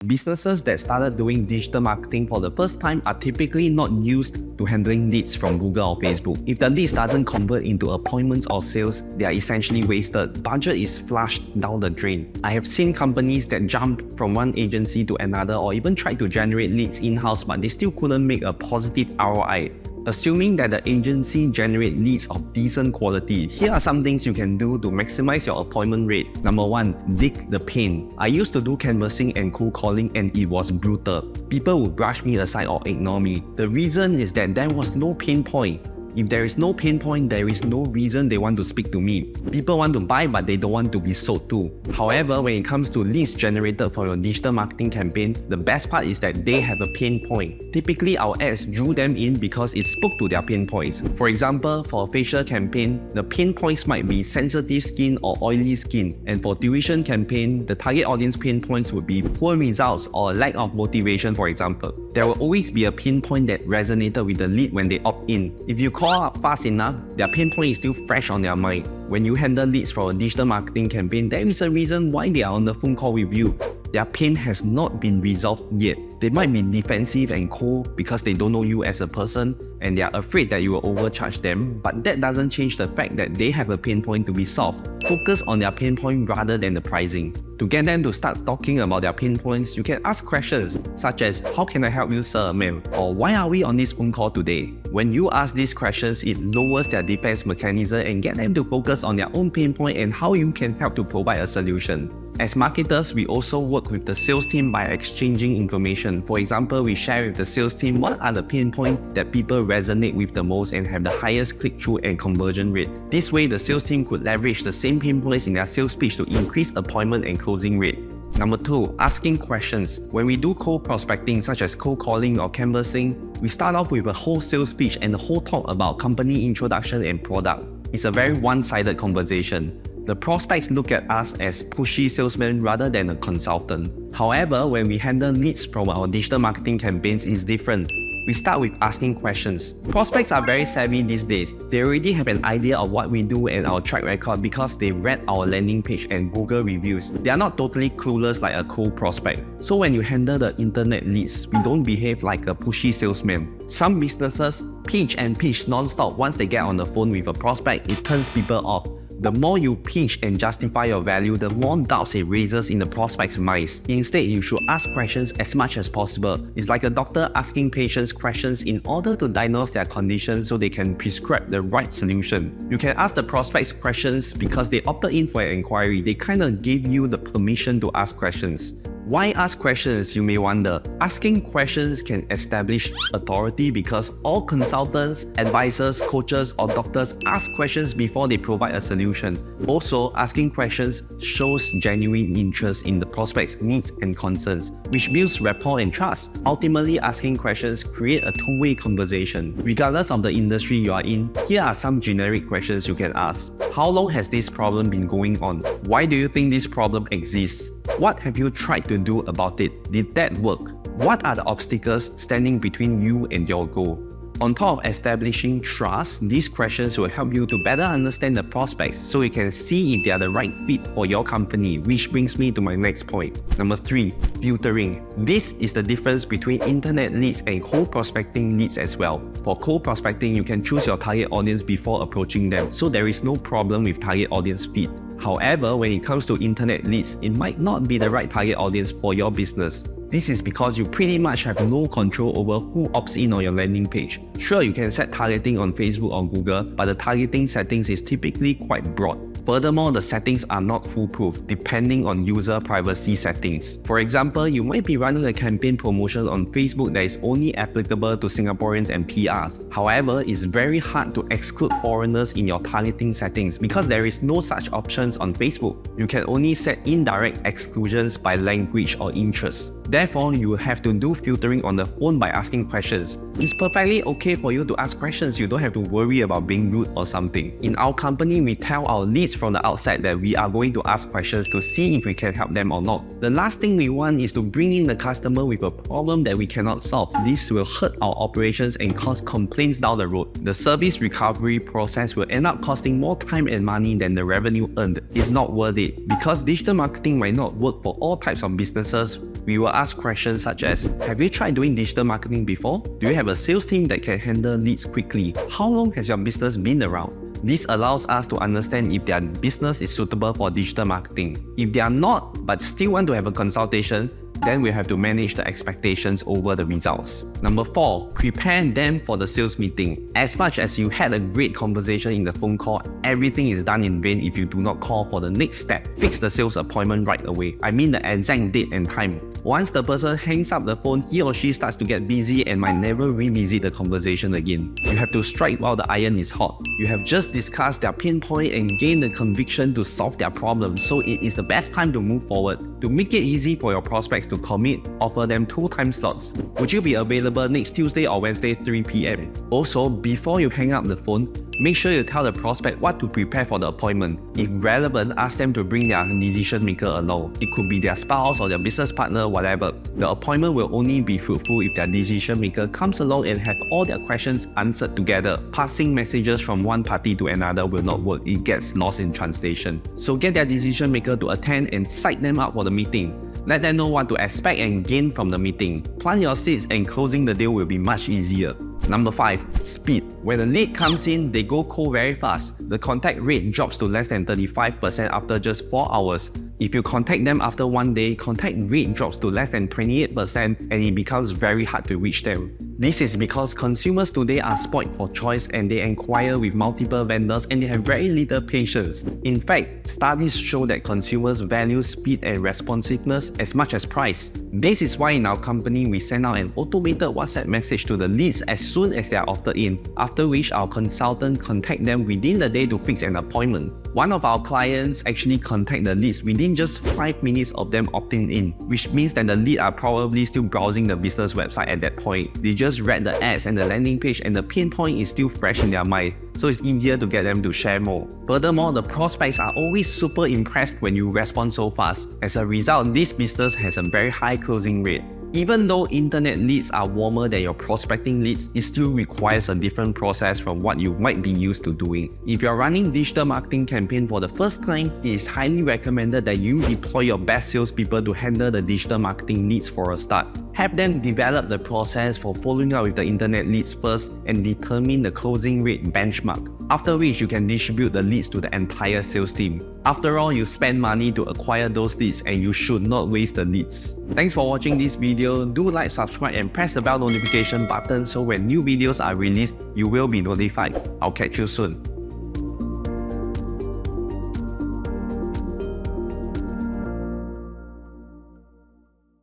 Businesses that started doing digital marketing for the first time are typically not used to handling leads from Google or Facebook. If the leads doesn't convert into appointments or sales, they are essentially wasted. Budget is flushed down the drain. I have seen companies that jumped from one agency to another or even tried to generate leads in-house, but they still couldn't make a positive ROI. Assuming that the agency generate leads of decent quality, here are some things you can do to maximize your appointment rate. Number 1, dig the pain. I used to do canvassing and cold calling and it was brutal. People would brush me aside or ignore me. The reason is that there was no pain point. If there is no pain point, there is no reason they want to speak to me. People want to buy, but they don't want to be sold to. However, when it comes to leads generated for your digital marketing campaign, the best part is that they have a pain point. Typically, our ads drew them in because it spoke to their pain points. For example, for a facial campaign, the pain points might be sensitive skin or oily skin. And for tuition campaign, the target audience pain points would be poor results or lack of motivation, for example. There will always be a pain point that resonated with the lead when they opt in. If you call up fast enough, their pain point is still fresh on their mind. When you handle leads for a digital marketing campaign, there is a reason why they are on the phone call with you. Their pain has not been resolved yet. They might be defensive and cold because they don't know you as a person and they are afraid that you will overcharge them, but that doesn't change the fact that they have a pain point to be solved. Focus on their pain point rather than the pricing. To get them to start talking about their pain points, you can ask questions such as, "How can I help you, sir, ma'am?" Or "Why are we on this phone call today?" When you ask these questions, it lowers their defense mechanism and get them to focus on their own pain point and how you can help to provide a solution. As marketers, we also work with the sales team by exchanging information. For example, we share with the sales team what are the pain points that people resonate with the most and have the highest click-through and conversion rate. This way, the sales team could leverage the same pain points in their sales pitch to increase appointment and closing rate. Number 2, asking questions. When we do cold prospecting such as cold calling or canvassing, we start off with a whole sales pitch and a whole talk about company introduction and product. It's a very one-sided conversation. The prospects look at us as pushy salesmen rather than a consultant. However, when we handle leads from our digital marketing campaigns, it's different. We start with asking questions. Prospects are very savvy these days. They already have an idea of what we do and our track record because they read our landing page and Google reviews. They are not totally clueless like a cold prospect. So when you handle the internet leads, we don't behave like a pushy salesman. Some businesses pitch and pitch non-stop. Once they get on the phone with a prospect, it turns people off. The more you pitch and justify your value, the more doubts it raises in the prospect's minds. Instead, you should ask questions as much as possible. It's like a doctor asking patients questions in order to diagnose their condition so they can prescribe the right solution. You can ask the prospects questions because they opted in for an inquiry. They kind of gave you the permission to ask questions. Why ask questions, you may wonder? Asking questions can establish authority because all consultants, advisors, coaches, or doctors ask questions before they provide a solution. Also, asking questions shows genuine interest in the prospect's needs and concerns, which builds rapport and trust. Ultimately, asking questions create a two-way conversation. Regardless of the industry you are in, here are some generic questions you can ask. How long has this problem been going on? Why do you think this problem exists? What have you tried to do about it? Did that work? What are the obstacles standing between you and your goal? On top of establishing trust, these questions will help you to better understand the prospects so you can see if they are the right fit for your company, which brings me to my next point. Number 3, filtering. This is the difference between internet leads and cold prospecting leads as well. For cold prospecting, you can choose your target audience before approaching them, so there is no problem with target audience fit. However, when it comes to internet leads, it might not be the right target audience for your business. This is because you pretty much have no control over who opts in on your landing page. Sure, you can set targeting on Facebook or Google, but the targeting settings is typically quite broad. Furthermore, the settings are not foolproof depending on user privacy settings. For example, you might be running a campaign promotion on Facebook that is only applicable to Singaporeans and PRs. However, it's very hard to exclude foreigners in your targeting settings because there is no such options on Facebook. You can only set indirect exclusions by language or interest. Therefore, you have to do filtering on the phone by asking questions. It's perfectly okay for you to ask questions. You don't have to worry about being rude or something. In our company, we tell our leads from the outside that we are going to ask questions to see if we can help them or not. The last thing we want is to bring in the customer with a problem that we cannot solve. This will hurt our operations and cause complaints down the road. The service recovery process will end up costing more time and money than the revenue earned. It's not worth it. Because digital marketing might not work for all types of businesses, we will ask ask questions such as, have you tried doing digital marketing before? Do you have a sales team that can handle leads quickly? How long has your business been around? This allows us to understand if their business is suitable for digital marketing. If they are not, but still want to have a consultation, then we have to manage the expectations over the results. Number 4, prepare them for the sales meeting. As much as you had a great conversation in the phone call, everything is done in vain if you do not call for the next step. Fix the sales appointment right away. I mean the exact date and time. Once the person hangs up the phone, he or she starts to get busy and might never revisit the conversation again. You have to strike while the iron is hot. You have just discussed their pain point and gained the conviction to solve their problem, so it is the best time to move forward. To make it easy for your prospects to commit, offer them 2 time slots. Would you be available next Tuesday or Wednesday 3 p.m? Also, before you hang up the phone, make sure you tell the prospect what to prepare for the appointment. If relevant, ask them to bring their decision maker along. It could be their spouse or their business partner, whatever. The appointment will only be fruitful if their decision maker comes along and have all their questions answered together. Passing messages from one party to another will not work. It gets lost in translation. So get their decision maker to attend and psych them up for the meeting. Let them know what to expect and gain from the meeting. Plant your seeds and closing the deal will be much easier. Number 5, speed. When a lead comes in, they go cold very fast. The contact rate drops to less than 35% after just 4 hours. If you contact them after 1 day, contact rate drops to less than 28% and it becomes very hard to reach them. This is because consumers today are spoiled for choice and they inquire with multiple vendors and they have very little patience. In fact, studies show that consumers value speed and responsiveness as much as price. This is why in our company we send out an automated WhatsApp message to the leads as soon as they are opted in, after which our consultant contact them within the day to fix an appointment. One of our clients actually contact the leads within just 5 minutes of them opting in, which means that the lead are probably still browsing the business website at that point. They just read the ads and the landing page and the pain point is still fresh in their mind, so it's easier to get them to share more. Furthermore, the prospects are always super impressed when you respond so fast. As a result, this business has a very high closing rate. Even though internet leads are warmer than your prospecting leads, it still requires a different process from what you might be used to doing. If you're running digital marketing campaign for the first time, it is highly recommended that you deploy your best salespeople to handle the digital marketing leads for a start. Have them develop the process for following up with the internet leads first and determine the closing rate benchmark, after which you can distribute the leads to the entire sales team. After all, you spend money to acquire those leads and you should not waste the leads. Thanks for watching this video. Do like, subscribe and press the bell notification button so when new videos are released, you will be notified. I'll catch you soon.